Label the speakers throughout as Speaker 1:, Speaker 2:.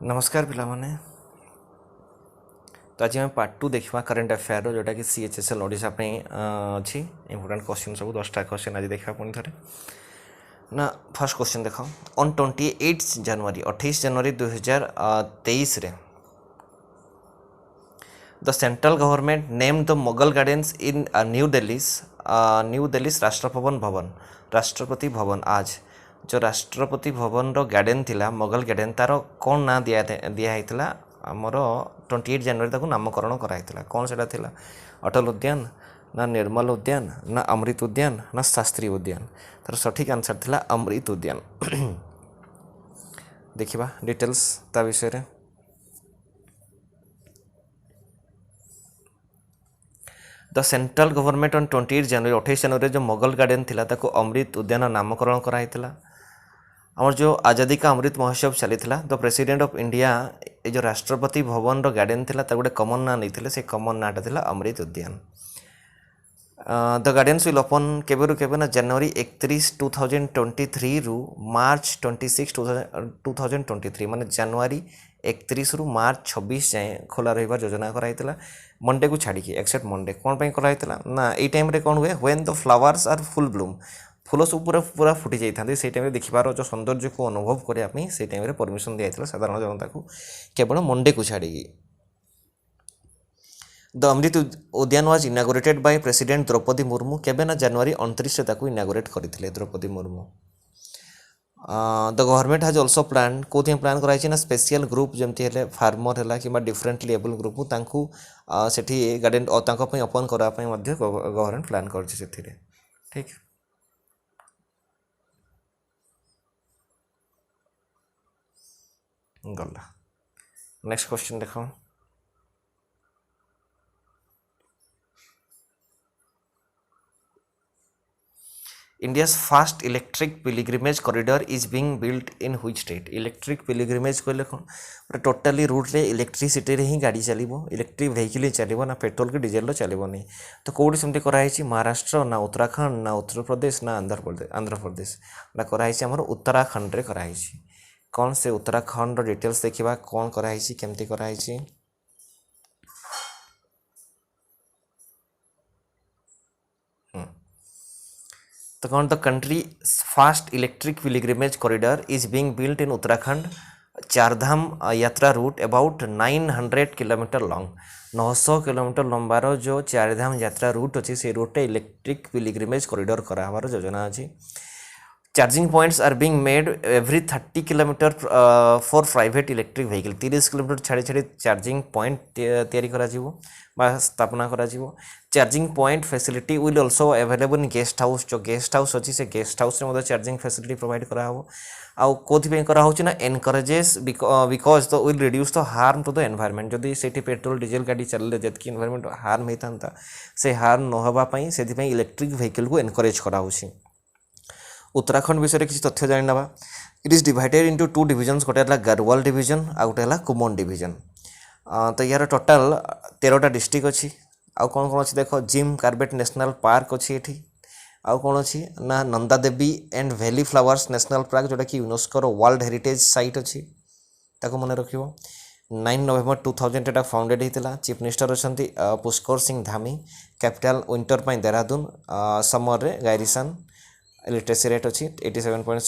Speaker 1: नमस्कार पिला माने। तो आज आम पार्ट 2 देखा करेन्ट अफेयर जोटा कि CHSL ओडिशा अच्छी इंपोर्टेंट क्वेश्चन सब 10टा क्वेश्चन आज देखा पुणी थे ना। फर्स्ट क्वेश्चन देख ऑन 28 जनवरी 28 जनवरी 2023 रे the central government name the Mughal gardens in new Delhi Rashtrapati Bhavan आज जो राष्ट्रपति भवन रो गार्डन थिला मुगल गार्डन तार कौन ना दिया आमर 28 जनवरी ताकू नामकरण कराइथिला कौन सेटा थिला अटल उद्यान ना निर्मल उद्यान ना अमृत उद्यान ना शास्त्री उद्यान तार सठिक आंसर थिला अमृत उद्यान। देखिबा डिटेल्स ता विषय रे। द सेंट्रल गवर्नमेंट ऑन 28 जनवरी 28 जनवरी जो मुगल गार्डन थिला ताको अमृत उद्यान नामकरण कराइथिला। आमर जो आज़ादी का अमृत महोत्सव चली द प्रेसिडेंट ऑफ इंडिया ये जो राष्ट्रपति भवन रो गार्डन थिला गोटे कमन ना नहीं से कमन नाटा थिला अमृत उद्यान। द गार्डन्स विल ओपन केबेरु केबे ना जनवरी 31 2023 रु मार्च 26 2023 माने जनवरी 31 रु मार्च 26 जाए खोला रहिबार योजना कराइतिला मंडे को छाड़ी एक्सेप्ट मंडे कौन पे कराइतिला ना ए टाइम रे कौन हुए when the flowers are full bloom फूल सब पूरा पूरा फुटी जाता से टाइम देखिबार जो सौंदर्य को अनुभव करने से टाइम परमिशन दिया साधारण जनता को केवल मंडे को छाड़ी। The Amrit Udyan was inaugurated by president Droupadi Murmu केबे ना जनवरी 29 ताकू इनागोरेट करथिले Droupadi Murmu. The government has also plan कौन प्लान कराई ना स्पेशल ग्रुप जमती है फार्मर है कि डिफरेंटली एबल ग्रुप तांकू सेठी गार्डन ओपन करने गवर्नमेंट प्लान कर ठीक। गला नेक्स्ट क्वेश्चन देखो India's first electric pilgrimage corridor is being built in which state. Electric pilgrimage कहले कौन टोटाली रूट रे इलेक्ट्रिसिटी रे ही गाड़ी चलो इलेक्ट्रिक व्हीकल चलो ना पेट्रोल की डीजेल चलो नहीं तो कौटी सेमती कराई महाराष्ट्र ना उत्तराखंड ना उत्तर प्रदेश ना आंध्र प्रदेश कराई आमर उत्तराखंड रे कराई। कौन से उत्तराखंड डिटेल्स देखा कौन कराई केमती कराई तो कौन the country fast electric pilgrimage corridor is being built in Uttarakhand Chardham yatra route about 900 kilometre long 900 kilometre लंबार जो चारधाम यात्रा रूट अच्छी से रूट इलेक्ट्रिक पिलिग्रिमेज कॉरिडोर करार योजना अच्छी। Charging points are being made every 30 kilometre for private electric vehicle 30 kilometre छाड़ी छाड़ी charging point तैयारी करा स्थापना करा। Charging point facility will also available in guest house जो गेस्ट हाउस अच्छी से गेस्ट हाउस में चार्जिंग फैसिलिटी प्रोवाइड करा आउ कौन करा ना encourages because the will reduce the harm to the environment जदि से पेट्रोल डीजेल गाड़ी चलले जतकी एनवायरमेंट हार्म होता से हार्म न होगापी से इलेक्ट्रिक व्हीकल को एनकरेज करा। उत्तराखंड विषय किसी तथ्य जानी ना it is divided into 2 divisions गोटे है गढ़वाल डिवीजन आ गोटे है कुमन डिवीजन। तो यार टोटाल 13टा डिस्ट्रिक्ट अच्छी आउ कौन कौन अच्छी देख जिम कार्बेट नेशनल पार्क अच्छी ये आउ कौन अच्छी ना Nanda Devi and valley flowers national park जोटा कि यूनेस्को वर्ल्ड हेरिटेज साइट अच्छी ताको मन रख 9 नवेम्बर 2000 एटा फाउंडेड होता। चीफ मिनिस्टर अच्छा पुष्कर सिंह धामी कैपिटल विंटर पर देहरादून समर रे गायरिसन लिटरेसी रेट अच्छी 87.60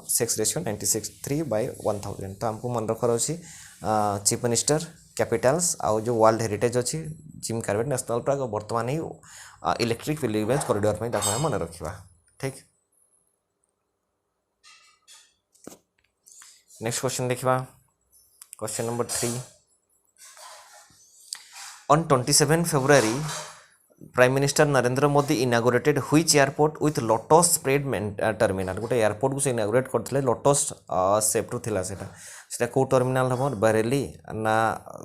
Speaker 1: सेक्स रेशियो 96.3/1000। तो हमको मन रखर अच्छी चीफ मिनिस्टर कैपिटल्स आउ जो वर्ल्ड हेरिटेज अच्छी जिम कार्बेट नेशनल पार्क बर्तमान ही इलेक्ट्रिक पिलिग्रिमेज कॉरिडोर में मन रखा ठीक। नेक्स्ट क्वेश्चन देखा question number 3 on 27 February prime minister Narendra Modi inaugurated which airport with lotus spread terminal गोटे एयरपोर्ट को से इनागोरेट करते लोटस सेप्टू थिला सेटा कौ टर्मिनाल हम बरेली ना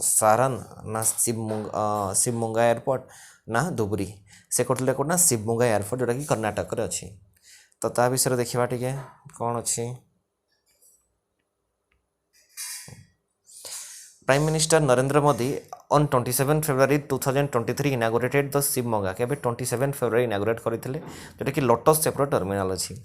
Speaker 1: सारन ना शिवमोगा एयरपोर्ट ना धुबरी से करते कौन ना शिवमोगा एयरपोर्ट जोटा कि कर्नाटक रे अच्छी। तो ता विषय देखा टे कौन अच्छी prime minister Narendra Modi on 27 February 2023 inaugurated the Shivamogga के 27 फेब्रुआरी इनागोरेट करते जोटा कि लोटस सेप्टो टर्मिनाल अच्छी।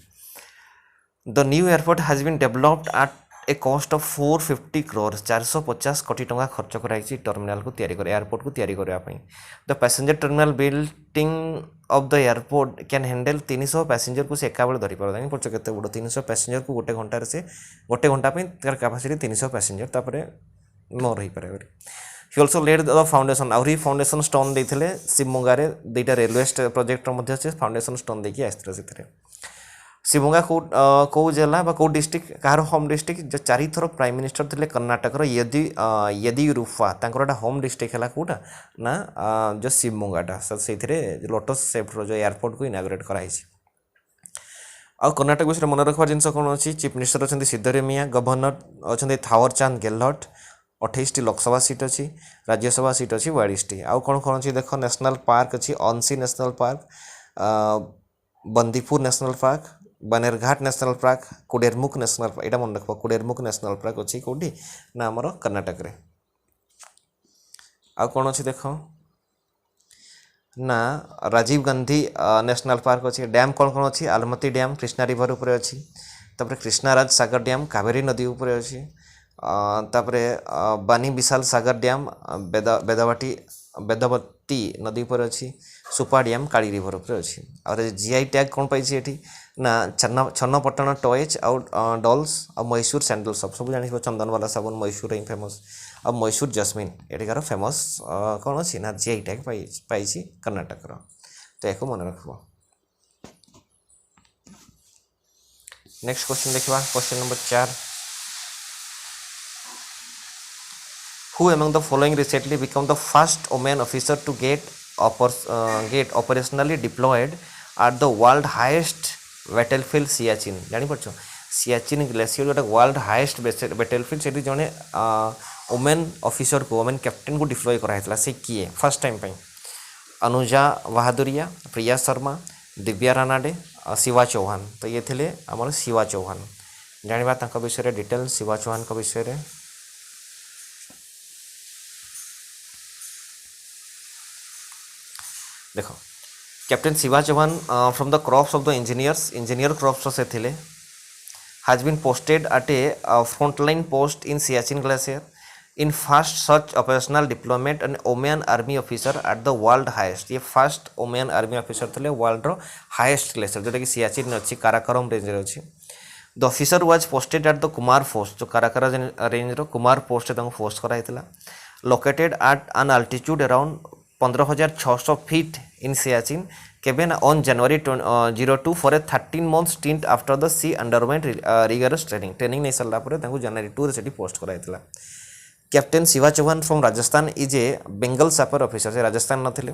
Speaker 1: The new airport has been developed at a cost of 450 crore 450 कोटी टंका खर्च कराई टर्मिनाल को तैयारी कर एयरपोर्ट को तैयारी करने the passenger terminal building of the airport can handle 300 passenger को से एका बेले धरी पार पड़छ केते बड़ 300 पैसेंजर को गोटे घंटार से गोटे घंटा तार कैपेसिटी 300 पैसेंजर तापर न रही पारे he also laid the foundation आहरी फाउंडेशन स्टोन देते शिवमोगा दुईटा रेलवे प्रोजेक्ट फाउंडेशन स्टोन देखिए आसते से शिवमोगा कौ जिला कौ डिस्ट्रिक्ट कहार होम डिस्ट्रिक्ट जो 4 थर प्राइम मिनिस्टर थे कर्णाटकर येदियुरप्पा होम डिस्ट्रिक्ट है कौटा ना जो शिवमोगाटा से लोटस सेफ्ट जो एयरपोर्ट को इनागुरेट कराई आ कर्णाटक विषय मन रखा जिन कौन अच्छी चीफ मिनिस्टर अच्छा सिद्धरमैया गवर्नर अच्छा थावर चांद गेहलोट 28 लोकसभा सीट अच्छी राज्यसभा सीट अच्छी 42 आउ कौन कौन अच्छी देख नेशनल पार्क अच्छी Anshi national park Bandipur national park Bannerghatta national park Kudremukh national park यहाँ मन रख कुडेरमुख नेशनल पार्क अच्छी कौटी ना आमर कर्णाटक रे आ कौन अच्छी देख ना राजीव गांधी नेशनल पार्क अच्छी डैम कौन कौन अच्छी आलमती डैम कृष्णा रिवर उपर अच्छी तापर कृष्णाराज सागर डैम कावेरी नदी उपर अच्छी तापरे बानी विशाल सागर डैम बेदवती नदी पर अच्छी सुपा डैम काली रिवर पर अच्छी और जीआई टैग कौन पाई ये ना छन्नपट्टन टॉयज आउट डॉल्स और मैसूर सैंडल सब जानी चंदन वाला साबुन मैसूर ही फेमस और मैसूर जस्मिन एटिकार फेमस कौन अच्छी ना जीआई टैग पाई कर्णाटक तो या मन रख नेक्स्ट क्वेश्चन देखा question number 4 Who among the following recently became the first woman officer to get operationally deployed at the world highest battlefield Siachen जानी पड़छो सियाचिन ग्लेशियर जोटा वर्ल्ड हाईएस्ट बैटलफील्ड से जड़े वुमेन ऑफिसर को वुमेन कैप्टेन को deploy कराइला से किए first time पे अनुजा बहादुरिया प्रिया शर्मा दिव्या रानाडे शिवा चौहान तो ये थे आम शिवा चौहान जाना विषय डिटेल शिवा चौहान का विषय देखो captain Shiva Chauhan from the corps of the engineer corps से थे has been posted at a frontline post in Siachen glacier in first such operational deployment and women army officer at the world highest ये first women army officer थे world highest glacier जोटा कि सियाचिन अच्छी Karakoram range अच्छी the officer was posted at the Kumar post जो Karakoram range Kumar post post कराइला located at an altitude around 15,600 feet in Siachen केवेन on January 02 for a 13 month stint after the she underwent rigorous training नहीं सारा जनवरी 2 से पोस्ट कराइला captain Shiva Chauhan from Rajasthan is a Bengal sapper officer से राजस्थान नथिले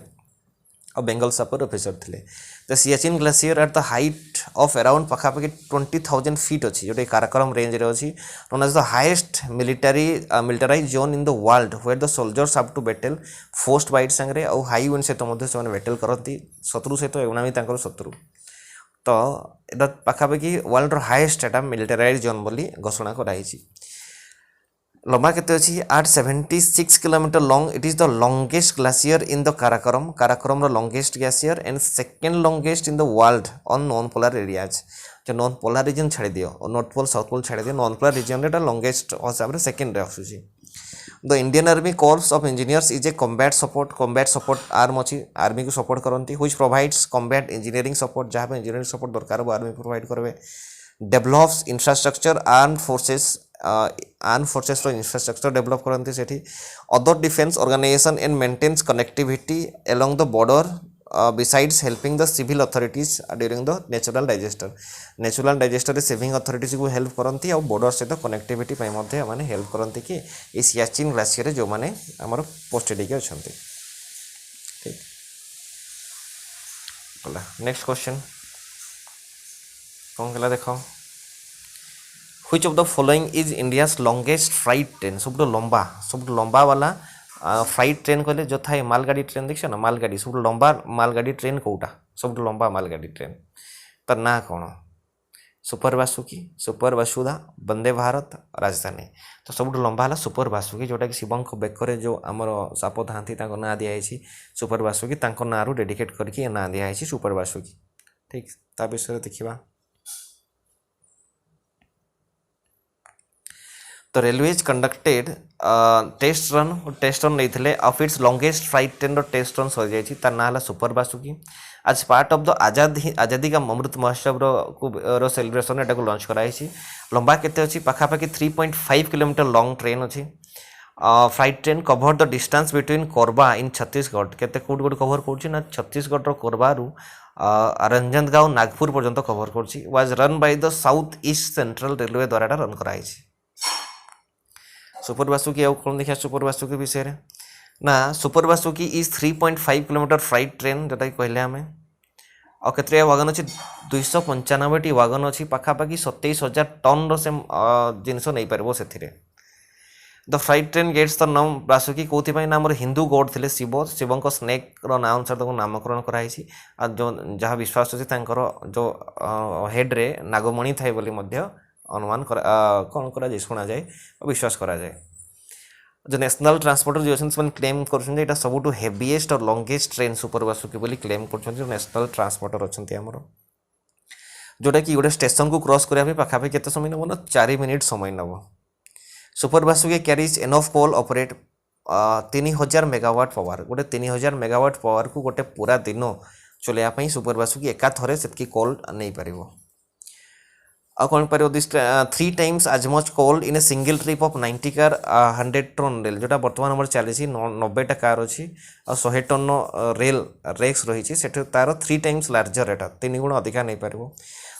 Speaker 1: और बेंगल सापर ऑफिसर थे the Siachen glacier at the height of around पखापाखि 20,000 फीट अच्छी जोटा काराकोरम रेंज रे अच्छी known as the highest militarise zone in the world where the soldiers have to battle frostbite सांगे और हाई विंड सहित से बैटल करती शत्रु सहित एवना भी शत्रु तो एटा पखापाखि वर्ल्ड हाईएस्ट एटा मिलिटाराइज जोन बोली घोषणा कराई लंबा केते अच्छी 876 kilometre long it is the longest glacier in the Karakoram longest glacier and second longest in the world on non polar areas जो नॉन पोलर रीजन छाड़ी दियो और नॉर्थ पोल साउथ पोल छाड़ी दियो नॉन पोलर रीजन रे longest हिसाब से second रे आसुची the Indian army corpse of engineers is a combat support arm अच्छी आर्मी को सपोर्ट करती which provides combat engineering support जहाँ इंजीनियरिंग सपोर्ट दरकार हो आर्मी प्रोवाइड करेंगे develops infrastructure armed forces infrastructure develop करती से other defence organisation and maintains connectivity along the border besides helping the civil authorities during the natural disaster saving authorities को help करती और border सहित connectivity मैंने help करती कि ये सियाचिन ग्लेशियर जो मैंने आमर पोस्टेड होकर अच्छा ठीक नेक्स्ट क्वेश्चन कौन कहला देख which of the following is India's longest freight train सब लंबा वाला फ्राइट ट्रेन कहले जो थाए मालगाड़ी ट्रेन देख ना मालगाड़ी सब लंबा मालगाड़ी ट्रेन कौटा सब लंबा मालगाड़ी ट्रेन तर ना कौन सुपर वसुधा वंदे भारत राजधानी तो सब लंबा है सुपर बासुकी जोटा कि शिवं बेकर जो आमर साप था ना दिखाई सुपर बासुकी ना रू डेडिकेट करके ना दिखाई सुपर बासुकी ठीक ता विषय देखा तो रेलवेज कंडक्टेड टेस्ट रन नहीं of its longest flight train test run सर जाइए तार ना सुपर बासुकी आज पार्ट ऑफ द आजादी का अमृत महोत्सव रो सेलिब्रेशन एटा को लॉन्च कराई लंबा केते अछि पाखापाखि 3.5 किलोमीटर लॉन्ग ट्रेन अछि flight train cover the distance between Korba in Chhattisgarh केते कोड कोड कवर करछि ना छत्तीसगढ़ रो कोरबा रु रंजनगांव नागपुर पर्यंत कवर करछि was run by the south east central railway द्वारा रन कराई सुपर बासुकी आउ कौन देखिए सुपर बासुकी विषय रे ना super Vasuki is 3.5 kilometre flight train जोटा कहले आम आ केते वागन अच्छी 295 वागन अच्छी पाखापाखि 27,000 टन से जिनस नहीं पार से the flight train gets the नाम बासुकी कौन ना आम हिंदू गॉड थे शिव शिवों स्नेक ना अनुसार नामकरण कराई जो जहाँ विश्वास अच्छे जो हेड रे नागमणि थाए अनुमान कौन करा शुणा जाए विश्वास करा जाए जो नेशनल ट्रांसपोर्टर जो अच्छे क्लेम कर सब हेवीएस्ट और लॉन्गेस्ट ट्रेन सुपर बासुकी बोली क्लेम कर नेशनल ट्रांसपोर्टर अच्छा आमर जोटा कि गोटे स्टेशन को क्रॉस करने पाखापाखि केते समय नब ना 4 मिनिट समय नब सुपर बासुकी कैरीज एनफ कोल ऑपरेट 3000 मेगावाट पावर गोटे 3000 मेगावाट पावर को गोटे पूरा दिन चलैया सुपर बासुकी एका थरे से कोल नहीं पार आ कौन पार this 3 times as much coal in a single trip of 90 car 100 ton rail जोटा बर्तमान नंबर चली 90टा कार अच्छी आ 100 टन रेल रेक्स रही तार 3 टाइम्स लार्जर एटा 3 गुण अधिका नहीं पार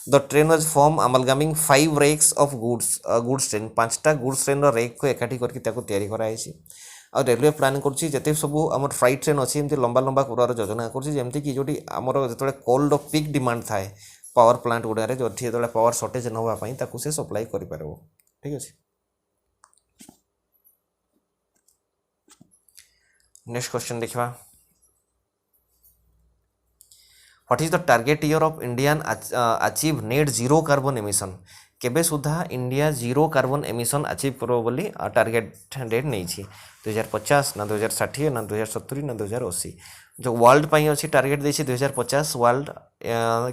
Speaker 1: the train was form amalgamating 5 rakes of goods train 5टा गुड्स ट्रेन रेक को एकाठी करके कराई आ रेलवे प्लान करते सब आम फ्लाइट ट्रेन अच्छी लंबा लंबा कर योजना करमती कि जो आमर जो कोल्ड पिक डिमांड थाए पावर प्लांट गुड़ारे जो जो पावर सर्टेज नापी से सप्लाई कर ठीक अच्छे नेक्स्ट क्वेश्चन देखा what is the target year of Indian achieve net zero carbon emission केबे सुधा India zero carbon emission achieve करो बोली टारगेट डेट नहीं 2050 ना 2060 ना 2070 ना 2080 जो वर्ल्ड पाई अच्छी टारगेट देछि 2050 वर्ल्ड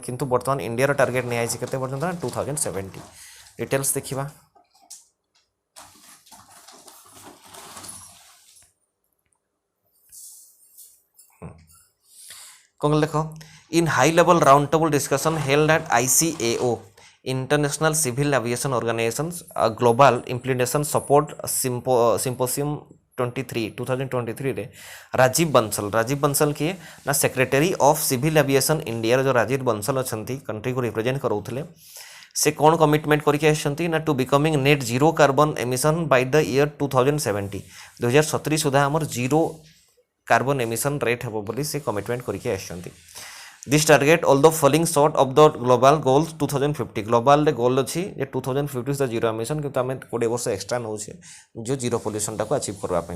Speaker 1: किंतु बर्तमान इंडिया टारगेट नहीं आई केते पर्यंत 2070 डिटेल्स देखिबा कौन देख in high level round table discussion held at ICAO international civil aviation organisation global implementation support symposium 2023 रे राजीव बंसल किए ना secretary of civil aviation India जो राजीव बंसल अच्छा कंट्री को रिप्रेजेंट करोले से कौन कमिटमेंट करके ना to becoming net zero carbon emission by the year 2070 2070 सुधा आमर जीरो कार्बन एमिशन रेट हे बोली से कमिटमेंट करके this target although falling short of the global goals 2050 global goal अच्छी 2050 जीरो एमिशन किंतु आम 20 वर्ष एक्सट्रा नौ जो जीरो पोल्यूशन टाको अचीव करवाई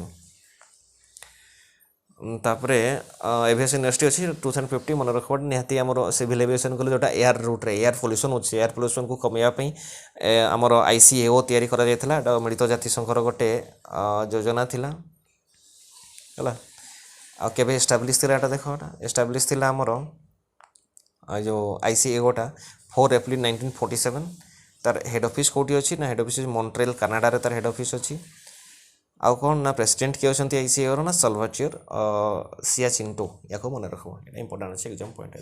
Speaker 1: तापर एविएशन इंडस्ट्री अच्छी 2050 मन रख निहाती आमर सिविल एविएशन कले जोटा एयर रूट्रे एयर पोल्यूशन अच्छे एयर पोल्यूशन को कमेवाई आमर ICAO तैयारी करा जायथिला मिलित जातिसंघर गोटे योजना थिला हला आ केबे एस्टाब्लिश थिला एटा देखो एस्टाब्लिश थिला आमर जो ICAO टा 4 एप्रिल 1947 तार हेड ऑफिस कोठी अच्छी ना हेड ऑफिस मॉन्ट्रियल कनाडा रे तार हेड ऑफिस अच्छी आउ कौन ना प्रेसिडेंट किए अच्छा ICAO ना साल्वाचर सियाचिंटो या मन रख इंपोर्टाट अच्छे एग्जाम पॉइंट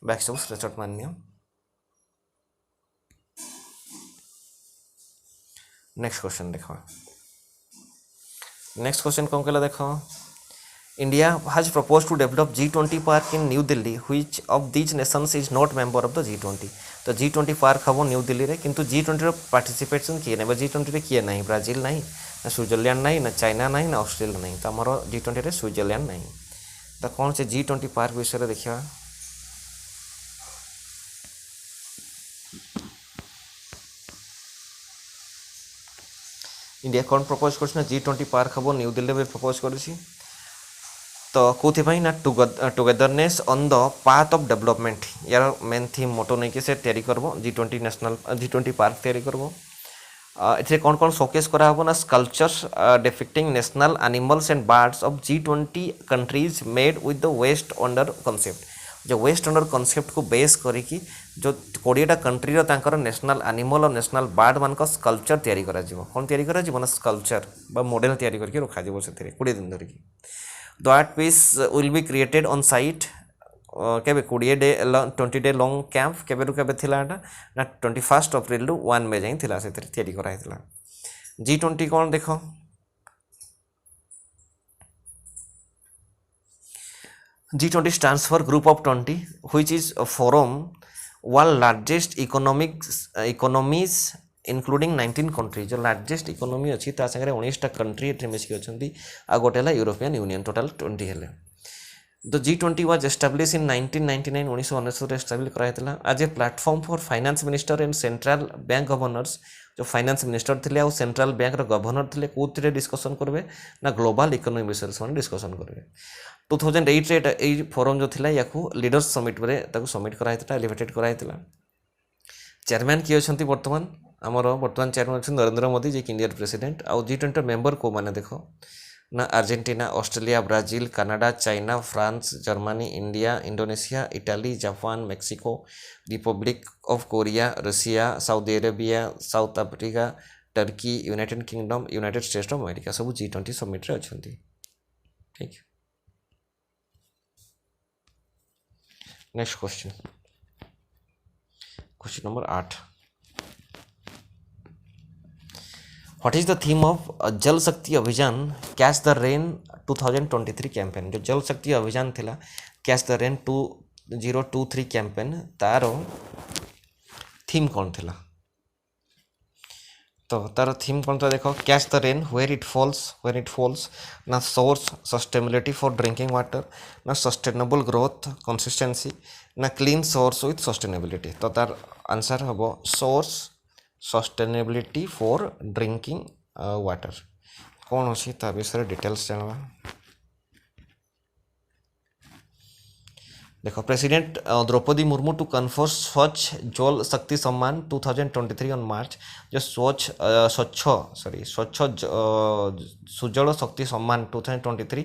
Speaker 1: बैक सब स्क्रीनशॉट मान्य नेक्स्ट क्वेश्चन देखो नेक्स्ट क्वेश्चन कौन कहला देखो India has proposed to develop G20 park in New Delhi. Which of these nations is not member of the G20? तो G20 पार्क हम new Delhi रे किंतु G20 रो पार्टिसिपेशन किए ना G20 रे किए नहीं ब्राजिल नहीं ना स्विट्जरलैंड नहीं ना चाइना नहीं ना ऑस्ट्रेलिया नहीं तो आमर G20 रे स्विट्जरलैंड नहीं तो कौन से G20 पार्क विषय देखा इंडिया कौन प्रपोज कर G20 पार्क हम न्यू दिल्ली में प्रपोज कर तो कौन ना togetherness on the path of development यार मेन थीम मोटो नहीं कि से तैयारी करब G20 नेशनल G20 पार्क तैयारी करब ये कौन कौन शोकेस करा ना sculptures depicting national animals and birds of G20 countries made with the waste under concept जो वेस्ट अंडर कनसेप्ट को बेस करिकी जो 20टा कंट्री तांकर नेशनल एनिमल और नेशनल बर्ड मान स्कल्पचर तैयारी करा जिवो कोन तैयारी करा जिवो ना स्कल्पचर बा मॉडल तैयारी करके रखा जिवो सेथिरे 20 दिन धरिकी the art piece will be created on site केबे 20 डे लॉन्ग कैंप केबे रु केबे थिला एटा ना 21 अप्रैल रु 1 मे जाई थिला सेथिरे तैयारी करा हितला G20 कोन देखो G20 stands for Group of 20, which is a forum world largest economies including 19 countries. जो largest economy अच्छी ता संगे 19टा country एठे मिसकी अछंती आ गोटे ला यूरोपियन यूनियन टोटल 20 हेले The G20 was established in 1999 1999 establish कराइतला as a platform for finance minister and central bank governors जो finance minister थिले आ central bank रो governor थिले कोथिरे डिस्कशन करबे ना ग्लोबल इकोनॉमी विषय से डिस्कशन करबे 2008 रे ए फोरम जो थिला याकू लीडर्स समिट रे ताकू समिट कराइतला एलिवेटेड कराइतला चेयरमैन किए अछंती वर्तमान हमरो वर्तमान चेयरमैन अछन नरेंद्र मोदी जे इंडिया प्रेसिडेंट आ G20 मेंबर को माने देखो ना Argentina Australia Brazil Canada China France Germany India Indonesia Italy Japan Mexico Republic of Korea Russia Saudi Arabia south Africa Turkey United kingdom United states of America सब G20 summit रे अछंती ठीक next question number 8 What is the theme of जल Shakti Abhiyan catch the rain 2023 campaign जो जल शक्ति अभियान थिला catch the rain 2023 campaign तारो theme कौन थिला तो तारो थीम कौन था देखो catch the rain where it falls ना source sustainability for drinking water ना सस्टेनेबल ग्रोथ कंसिस्टेंसी ना क्लीन सोर्स विथ सस्टेनेबिलिटी तो तार आंसर हबो source sustainability for drinking water कौन अच्छी ता विषय डिटेल्स जानवा देखो president Droupadi Murmu to confer Swachh Jal शक्ति सम्मान 2023 ऑन मार्च जो स्वच्छ सुजल शक्ति सम्मान 2023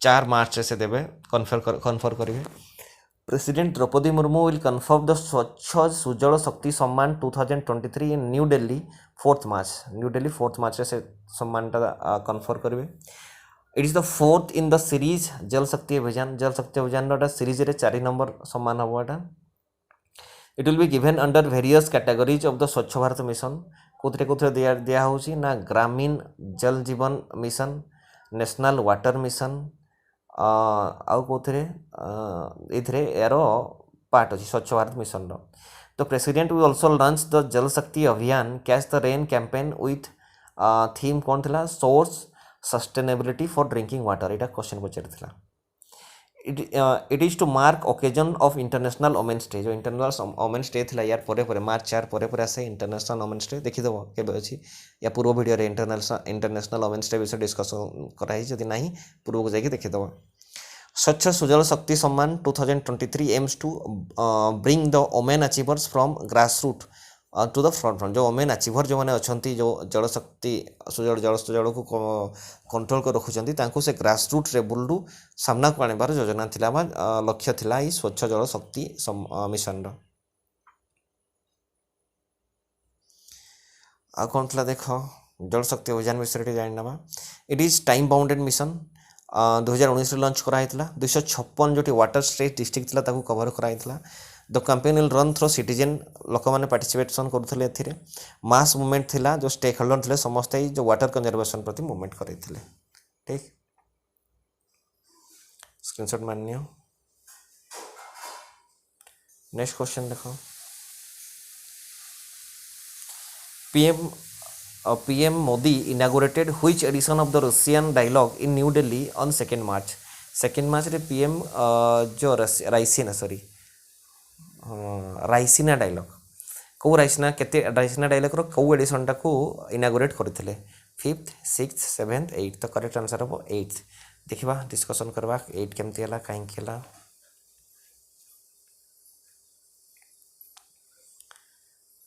Speaker 1: 4 मार्च से देवे कन्फर करेंगे President Draupadi Murmu will confer the Swachh Sujal Shakti Samman 2023 in New Delhi 4th March. New Delhi 4th March से सम्मान टा confer करिवे. It is the 4th in the series जल शक्ति अभियान. जल शक्ति अभियान टा series रे 4 नंबर सम्मान हबो टा. It will be given under various categories of the Swachh Bharat mission. कोथरे दिया होची ना ग्रामीण जल जीवन मिशन, नेशनल वाटर मिशन आउ कोथरे इथरे एरो पार्ट अछि स्वच्छ भारत मिशन रो तो president we also launch the Jal Shakti Abhiyan catch the rain campaign with theme कोन थिला source sustainability for drinking water एटा क्वेश्चन पचार थिला it is to mark occasion of international women's day जो इंटरनेशनल वुमेन्स डे थिला यार परे मार्च 4 परे आसे इंटरनेशनल वुमेन्स डे देखि दबो केबे अछि या पूर्व वीडियो रे इंटरनेशनल वुमेन्स डे विषय डिस्कस कराई जदि नाही पूर्व को जाके देखि दबो स्वच्छ Sujal Shakti Samman 2023 aims to bring the women achievers from grassroot to the front जो वुमेन अचीवर जो माने अछंती जो जल शक्ति जल को कंट्रोल कर रखुचंती तांको से ग्रासरूट लेवल रु सामना को आनिबार योजना थिला बा लक्ष्य थिला ई स्वच्छ जल शक्ति मिशन रो आ कोन थिला देखो जल शक्ति अभियान विषय जानना it is time bounded mission 2019 launch कराइतला 256 जोटी वाटर स्ट्रेट डिस्ट्रिक्ट थिला ताकू कवर कराइतला the campaign will run through citizen लोक माने पार्टिसिपेशन करथले एथिरे मास मूवमेंट थिला जो स्टेक होल्डर थिले समस्त जो वाटर कंजर्वेशन प्रति मूवमेंट करैथिले ठीक स्क्रीनशॉट मानियो नेक्स्ट क्वेश्चन देखो PM Modi inaugurated which edition of the Russian dialogue in New Delhi on 2nd March. 2nd March रे PM जो राइसिना डायलॉग को राइसिना केते राइसिना डायलॉग रो को एडिशन टा को इनागुरेट करथिले 5th 6th 7th 8th तो करेक्ट आंसर हो 8th देखिबा डिस्कशन करबा 8 केमती हला काहे केला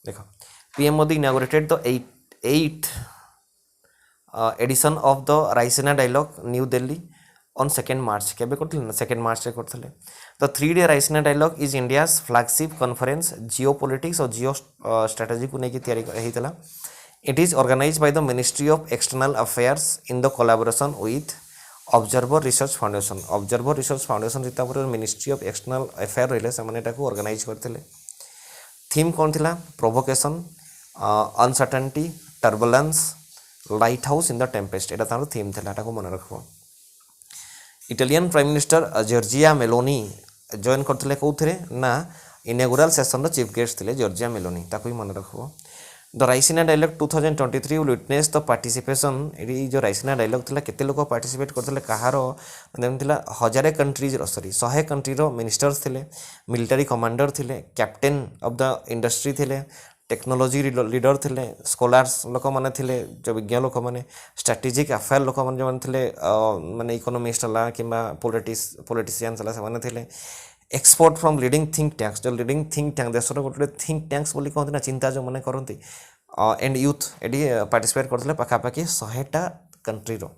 Speaker 1: देखो PM Modi inaugurated the 8th edition of the Raisina Dialogue, New Delhi on 2 मार्च केबे करथिले ना 2 मार्च रे करथिले the 3 day Raisina dialogue is India's flagship conference geopolitics और जियो स्ट्रेटजी को लेके तैयारी हेतला it is organised by the ministry of external affairs in the collaboration with observer research foundation जिता पर मिनिस्ट्री ऑफ एक्सटर्नल अफेयर रहिले से माने ताको ऑर्गेनाइज करथिले थीम कौन थिला provocation uncertainty turbulence lighthouse in the tempest एटा तार थीम थिला ताको मन रखबो Italian prime minister Giorgia Meloni join करथिले कोथरे ना इनॉग्रेल सेशन रो चीफ गेस्ट थिले जॉर्जिया मेलोनी ताको भी मन रखबो the Raisina dialogue 2023 will witness the participation एडी जो राइसिना डायलॉग थिला केते लोक पार्टिसिपेट करथिले कहारो देमथिला 1000 कंट्रीज रो सॉरी 100 कंट्री रो मिनिस्टर्स थिले मिलिटरी कमांडर थिले कैप्टन ऑफ द इंडस्ट्री थिले टेक्नोलॉजी लीडर थिले स्कॉलर्स लोक माने थिले जो विज्ञान लोक माने स्ट्रेटेजिक अफेयर लोक माने जो थिले माने इकोनॉमिस्ट ला किबा पॉलिटिशियंस ला से माने थिले export from leading think tanks जो लीडिंग थिंक टैंक देशर गोटे थिंक टैंक्स बोली कहते ना चिंता जो मैंने करती एंड यूथ एडी पार्टिसिपेट करते पाखापाखि 100टा कंट्री रो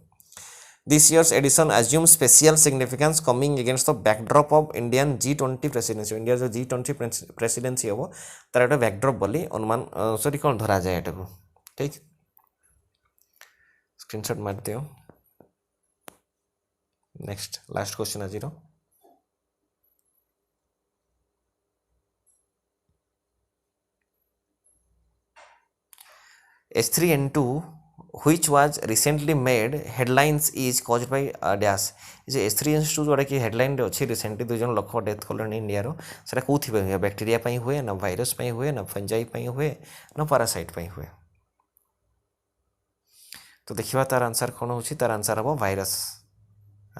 Speaker 1: this year's edition assume special significance coming against the backdrop of Indian G20 presidency India जो G20 प्रेसिडेंसी हम तार गोटे बैकड्रॉप बोली अनुमान सॉरी कौन धरा जाए एटा को ठीक स्क्रीनशॉट मार दियो नेक्स्ट लास्ट क्वेश्चन आज रो H3N2 which was recently made headlines is caused by dash J H3N2 जोड़ा कि हेडलाइन रे अछि रिसेंटली 2 जन लोक डेथ करले इंडिया रो सेटा कोथि पे बैक्टीरिया पई हुए ना वायरस पई हुए ना फंजाई पई हुए ना पैरासाइट पई हुए तो देखिबा तार आंसर कोन होछि तार आंसर हबो वायरस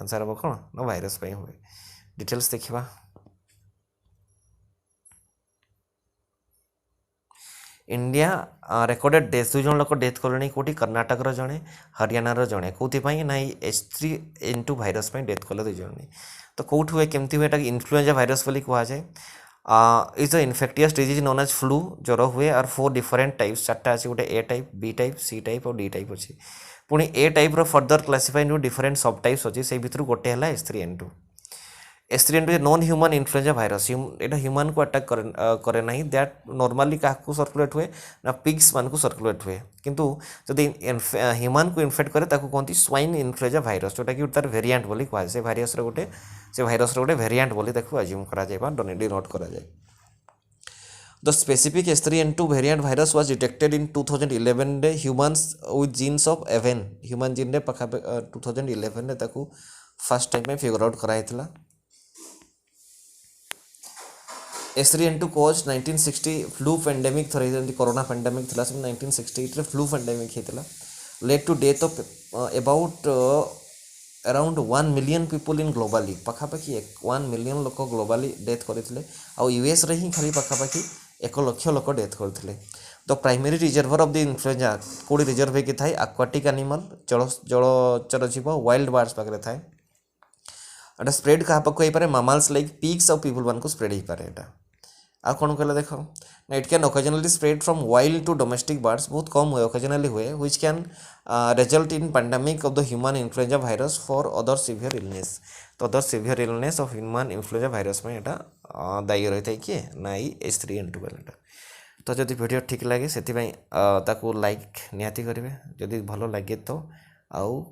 Speaker 1: आंसर हबो कोन ना वायरस पई हुए डिटेल्स देखिबा इंडिया रेकर्डेड डेथ 2 जन लोक डेथ करले कोटी कर्नाटक रो जणे हरियाणा रो जणे कोथि पई ना H3N2 वायरस पई डेथ करले 2 जण तो कोठ हुए केमती हुए एटा इन्फ्लुएंजा वायरस बोली कहा जाए is the infectious disease known as flu ज्वर हुए और 4 डिफरेंट टाइप्स 4टा अछि गोटे A type B type C type और डी टाइप अछि पुणी ए टाइप रो further classify into different subtypes अछि से भितर गोटे हला H3N2 non human influenza virus एटा ह्यूमन को अटैक करे नहीं दैट नॉर्मली काकू सर्कुलेट हुए ना पिग्स मान को सर्कुलेट हुए किंतु जदि ह्यूमन को इन्फेक्ट करे ताकू कहती स्वाइन इन्फ्लुएंजा वायरस जोटा कि तार वेरिएंट बोली कहा से वायरस रो गोटे वेरिएंट बोली ताकू अज्यूम करा जाय बा डिनोट करा जाय The specific H3N2 variant virus was detected in 2011 रे humans with genes of Aven human gene रे पखा 2011 रे ताकू फर्स्ट टाइम में फिगर आउट करा हेतला H3N2 caused 1960 फ्लू पेंडेमिक थरे जेंति कोरोना पेंडेमिक थला 1968 रे फ्लू पेंडेमिक हेतला led to death of about around 1 million people in globally पखापाखि 1 मिलियन लोक ग्लोबली डेथ करथिले आ यूएस रे ही खाली पखापाखि 1 लाख लोक डेथ करथिले the primary reservoir of the influenza कोडी रिजर्व हे कि थाई एक्वाटिक एनिमल जलचर जीव वाइल्ड बर्ड्स पाकरे थाए एटा स्प्रेड कहा पक होई पारे मामल्स लाइक पिग्स और पीपल वन को स्प्रेड ही पारे एटा आ कोन कहला देखो ना it can occasionally spread from wild to domestic birds बहुत कम हुए ओकेजनली हुए which can result in pandemic of the human influenza virus for other severe illness तो other severe illness of human influenza virus में एटा दायी रही था कि ना H3N2 वाला तो जदि वीडियो ठीक लगे से ताकू लाइक निहाती करेंगे जदि भल लगे तो आउ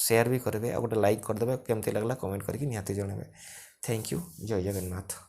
Speaker 1: शेयर भी करेंगे आ गोटे लाइक करदे केमती लगला कमेंट करके निहाती जनइबे थैंक यू जय जगन्नाथ।